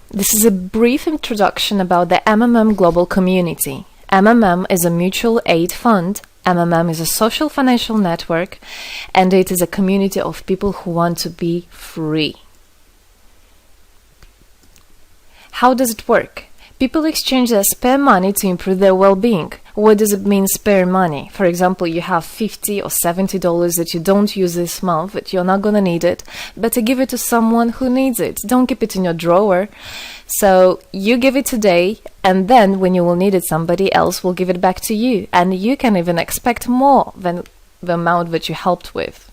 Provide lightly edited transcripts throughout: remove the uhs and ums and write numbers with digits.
This is a brief introduction about the MMM global community. MMM is a mutual aid fund. MMM is a social financial network, and it is a community of people who want to be free. How does it work? People exchange their spare money to improve their well-being. What does it mean, spare money? For example, you have $50 or $70 that you don't use this month, but you're not gonna need it. Better give it to someone who needs it. Don't keep it in your drawer. So you give it today, and then when you will need it, somebody else will give it back to you. And you can even expect more than the amount that you helped with.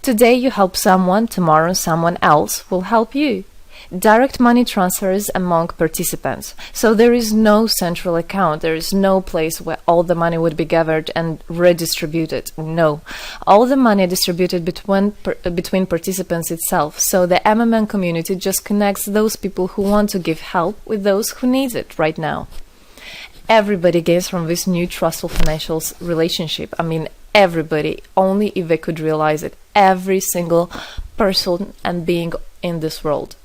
Today you help someone, tomorrow someone else will help you. Direct money transfers among participants. So there is no central account. There is no place where all the money would be gathered and redistributed. No. All the money distributed between participants itself. So the MMM community just connects those people who want to give help with those who need it right now. Everybody gains from this new trustful financial relationship. I mean, everybody, only if they could realize it. Every single person and being in this world.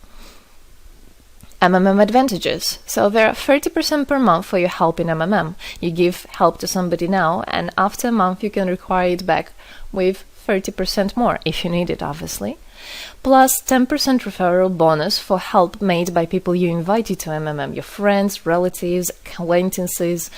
MMM advantages. So there are 30% per month for your help in MMM. You give help to somebody now, and after a month you can require it back with 30% more, if you need it, obviously. Plus 10% referral bonus for help made by people you invited to MMM, your friends, relatives, acquaintances.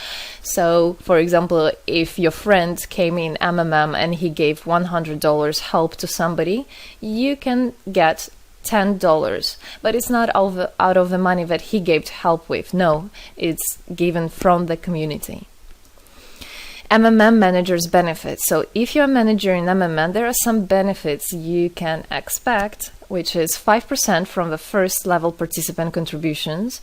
So, for example, if your friend came in MMM and he gave $100 help to somebody, you can get $10, but it's not out of the money that he gave help with. No, it's given from the community. MMM managers benefits. So if you're a manager in MMM, there are some benefits you can expect, which is 5% from the first level participant contributions,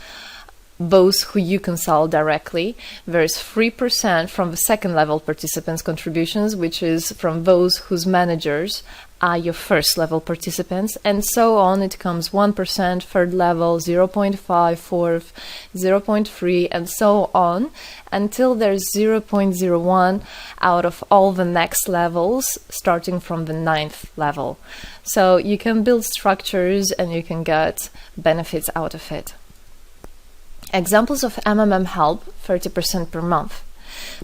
those who you consult directly. There's 3% from the second level participants contributions, which is from those whose managers are your first level participants, and so on. It comes 1%, third level, 0.5, fourth, 0.3, and so on, until there's 0.01 out of all the next levels, starting from the 9th level. So you can build structures and you can get benefits out of it. Examples of MMM help, 30% per month.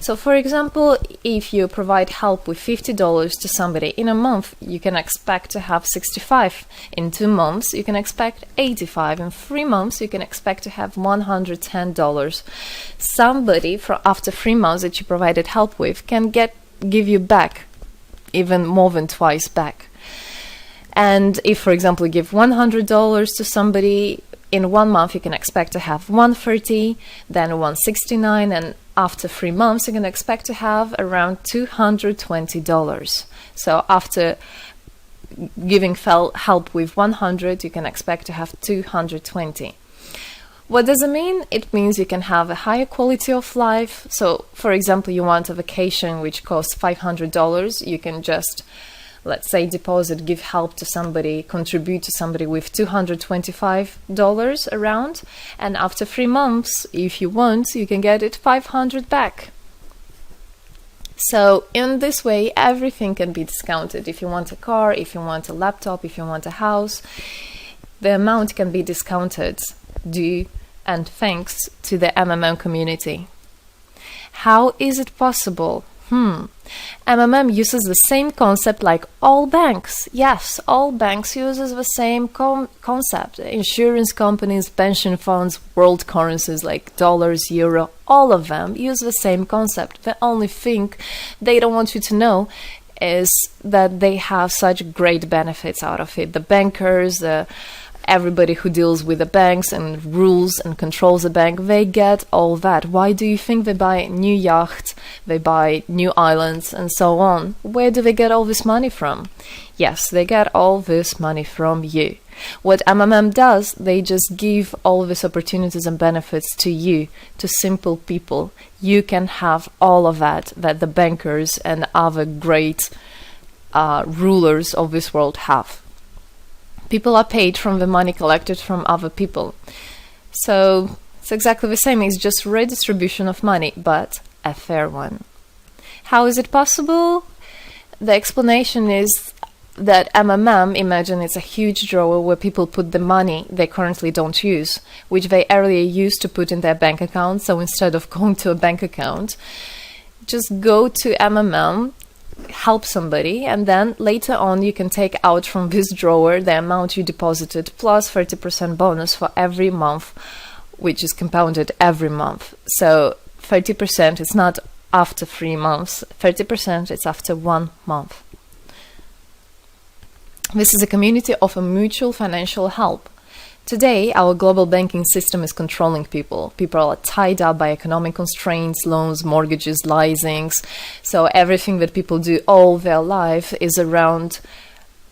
So for example, if you provide help with $50 to somebody in a month, you can expect to have 65. In 2 months, you can expect 85. In 3 months, you can expect to have $110. Somebody after 3 months that you provided help with can give you back even more than twice back. And if, for example, you give $100 to somebody, in 1 month you can expect to have $130, then $169, and after 3 months you can expect to have around $220. So after giving help with $100, you can expect to have $220. What does it mean? It means you can have a higher quality of life. So for example, you want a vacation which costs $500, you can just, let's say, deposit, give help to somebody, contribute to somebody with $225 around, and after 3 months, if you want, you can get it $500 back. So in this way, everything can be discounted. If you want a car, if you want a laptop, if you want a house, the amount can be discounted due and thanks to the MMM community. How is it possible? MMM uses the same concept like all banks. Yes, all banks uses the same concept. Insurance companies, pension funds, world currencies like dollars, euro, all of them use the same concept. The only thing they don't want you to know is that they have such great benefits out of it. The bankers, everybody who deals with the banks and rules and controls the bank, they get all that. Why do you think they buy new yachts, they buy new islands, and so on? Where do they get all this money from? Yes, they get all this money from you. What MMM does, they just give all these opportunities and benefits to you, to simple people. You can have all of that the bankers and other great rulers of this world have. People are paid from the money collected from other people. So it's exactly the same. It's just redistribution of money, but a fair one. How is it possible? The explanation is that MMM, imagine it's a huge drawer where people put the money they currently don't use, which they earlier used to put in their bank account. So instead of going to a bank account, just go to MMM, help somebody, and then later on you can take out from this drawer the amount you deposited plus 30% bonus for every month, which is compounded every month. So 30% is not after 3 months, 30% is after 1 month. This is a community of a mutual financial help. Today, our global banking system is controlling people. People are tied up by economic constraints, loans, mortgages, leasings. So everything that people do all their life is around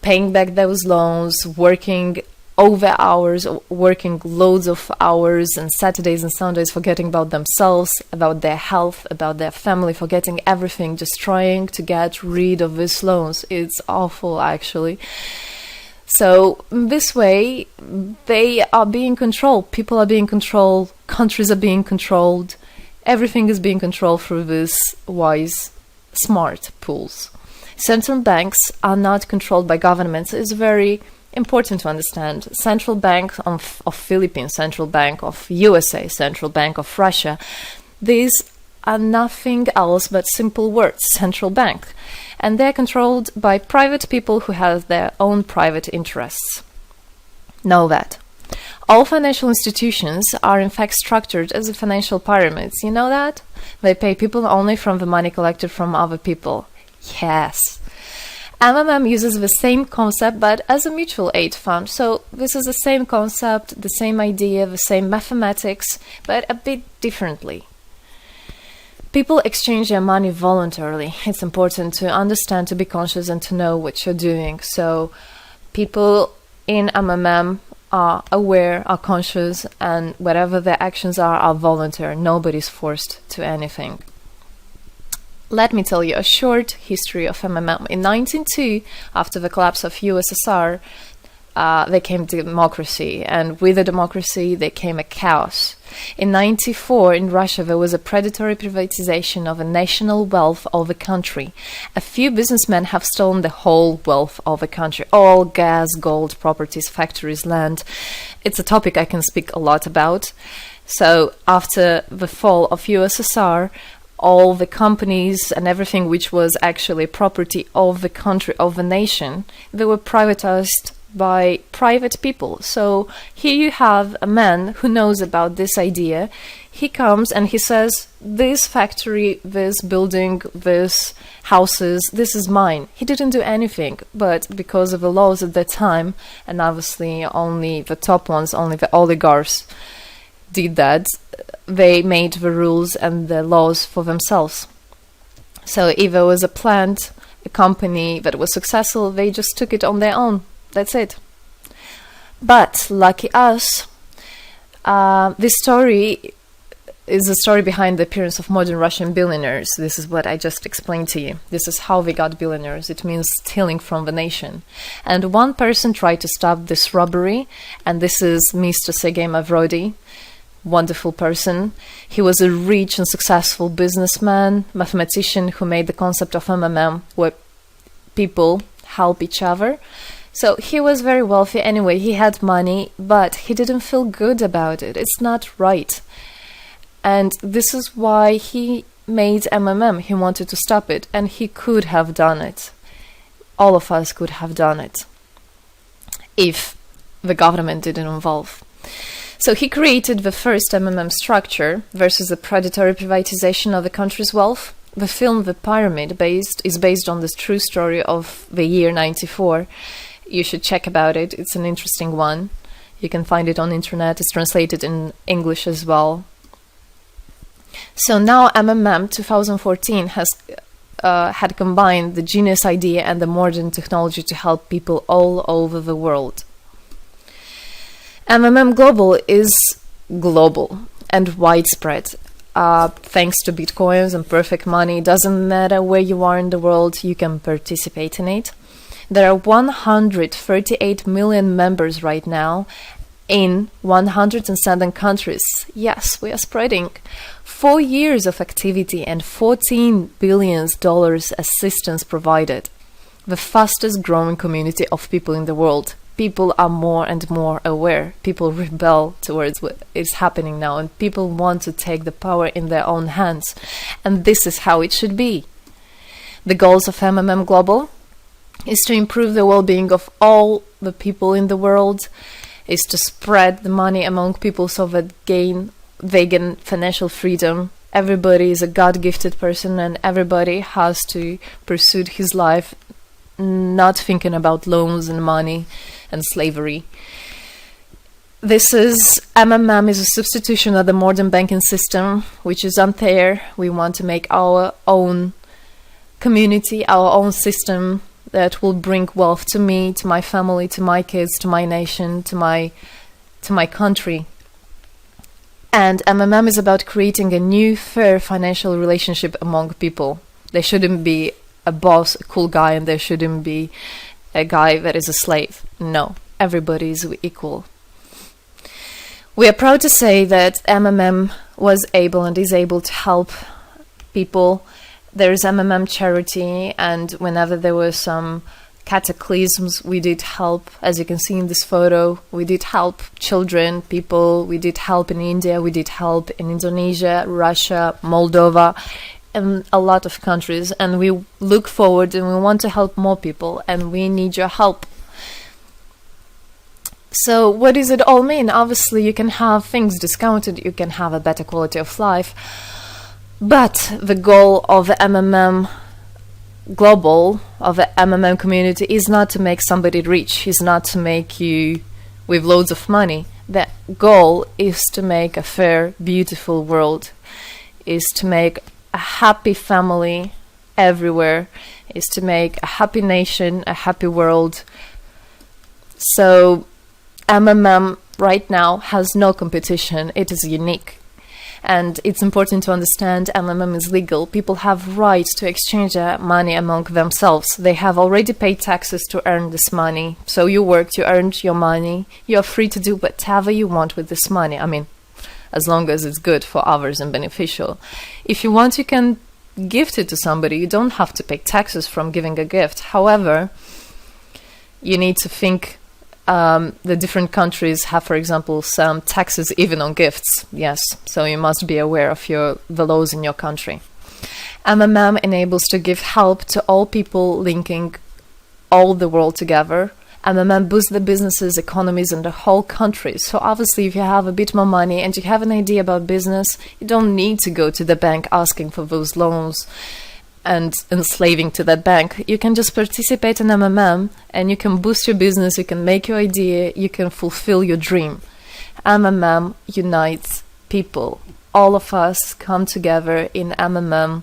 paying back those loans, working over hours, working loads of hours and Saturdays and Sundays, forgetting about themselves, about their health, about their family, forgetting everything, just trying to get rid of these loans. It's awful, actually. So this way, they are being controlled. People are being controlled. Countries are being controlled. Everything is being controlled through these wise, smart pools. Central banks are not controlled by governments. It's very important to understand. Central Bank of Philippines, Central Bank of USA, Central Bank of Russia. These are nothing else but simple words, central bank. And they're controlled by private people who have their own private interests. Know that. All financial institutions are in fact structured as financial pyramids. You know that? They pay people only from the money collected from other people. Yes. MMM uses the same concept but as a mutual aid fund. So this is the same concept, the same idea, the same mathematics, but a bit differently. People exchange their money voluntarily. It's important to understand, to be conscious, and to know what you're doing. So people in MMM are aware, are conscious, and whatever their actions are voluntary. Nobody's forced to anything. Let me tell you a short history of MMM. In 1902, after the collapse of USSR, there came democracy, and with the democracy there came a chaos. In 1994, in Russia, there was a predatory privatization of a national wealth of the country. A few businessmen have stolen the whole wealth of the country, all gas, gold, properties, factories, land. It's a topic I can speak a lot about. So after the fall of USSR, all the companies and everything which was actually property of the country, of the nation, they were privatized by private people. So here you have a man who knows about this idea. He comes and he says, this factory, this building, this houses, this is mine. He didn't do anything, but because of the laws at that time, and obviously only the top ones, only the oligarchs did that, they made the rules and the laws for themselves. So if there was a plant, a company that was successful, they just took it on their own. That's it. But lucky us, this story is the story behind the appearance of modern Russian billionaires. This is what I just explained to you. This is how they got billionaires. It means stealing from the nation. And one person tried to stop this robbery, and this is Mr. Sergei Mavrodi. Wonderful person. He was a rich and successful businessman, mathematician who made the concept of MMM, where people help each other. So he was very wealthy anyway, he had money, but he didn't feel good about it. It's not right. And this is why he made MMM. He wanted to stop it, and he could have done it. All of us could have done it if the government didn't involve. So he created the first MMM structure versus the predatory privatization of the country's wealth. The film The Pyramid is based on this true story of the year 94. You should check about it. It's an interesting one. You can find it on the internet. It's translated in English as well. So now MMM 2014 has had combined the genius idea and the modern technology to help people all over the world. MMM Global is global and widespread. Thanks to Bitcoins and perfect money, doesn't matter where you are in the world, you can participate in it. There are 138 million members right now in 107 countries. Yes, we are spreading. 4 years of activity and $14 billion assistance provided. the fastest growing community of people in the world. People are more and more aware. People rebel towards what is happening now, and people want to take the power in their own hands. And this is how it should be. The goals of MMM Global is to improve the well-being of all the people in the world, is to spread the money among people so that they gain financial freedom. Everybody is a God-gifted person, and everybody has to pursue his life not thinking about loans and money and slavery. This is MMM is a substitution of the modern banking system, which is unfair. We want to make our own community, our own system that will bring wealth to me, to my family, to my kids, to my nation, to my country. And MMM is about creating a new, fair financial relationship among people. There shouldn't be a boss, a cool guy, and there shouldn't be a guy that is a slave. No, everybody is equal. We are proud to say that MMM was able and is able to help people. There is MMM charity, and whenever there were some cataclysms, we did help. As you can see in this photo, we did help children, people. We did help in India, we did help in Indonesia, Russia, Moldova, and a lot of countries. And we look forward and we want to help more people, and we need your help. So what does it all mean? Obviously, you can have things discounted, you can have a better quality of life. But the goal of the MMM Global, of the MMM community, is not to make somebody rich, is not to make you with loads of money. The goal is to make a fair, beautiful world, is to make a happy family everywhere, is to make a happy nation, a happy world. So MMM right now has no competition, it is unique. And it's important to understand MMM is legal. People have rights to exchange their money among themselves. They have already paid taxes to earn this money. So you worked, you earned your money. You're free to do whatever you want with this money. I mean, as long as it's good for others and beneficial. If you want, you can gift it to somebody. You don't have to pay taxes from giving a gift. However, you need to think the different countries have, for example, some taxes even on gifts. Yes, so you must be aware of the laws in your country. MMM enables to give help to all people, linking all the world together. MMM boosts the businesses, economies, and the whole country. So obviously, if you have a bit more money and you have an idea about business, you don't need to go to the bank asking for those loans and enslaving to that bank. You can just participate in MMM and you can boost your business, you can make your idea, you can fulfill your dream. MMM unites people. All of us come together in MMM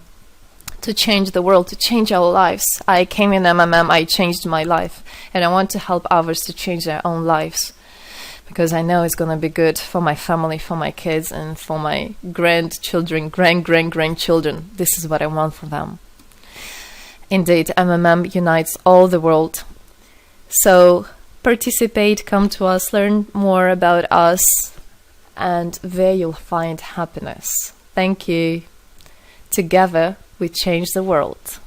to change the world, to change our lives. I came in MMM, I changed my life, and I want to help others to change their own lives, because I know it's going to be good for my family, for my kids, and for my grandchildren, grandchildren. This is what I want for them. Indeed, MMM unites all the world. So participate, come to us, learn more about us, and there you'll find happiness. Thank you. Together, we change the world.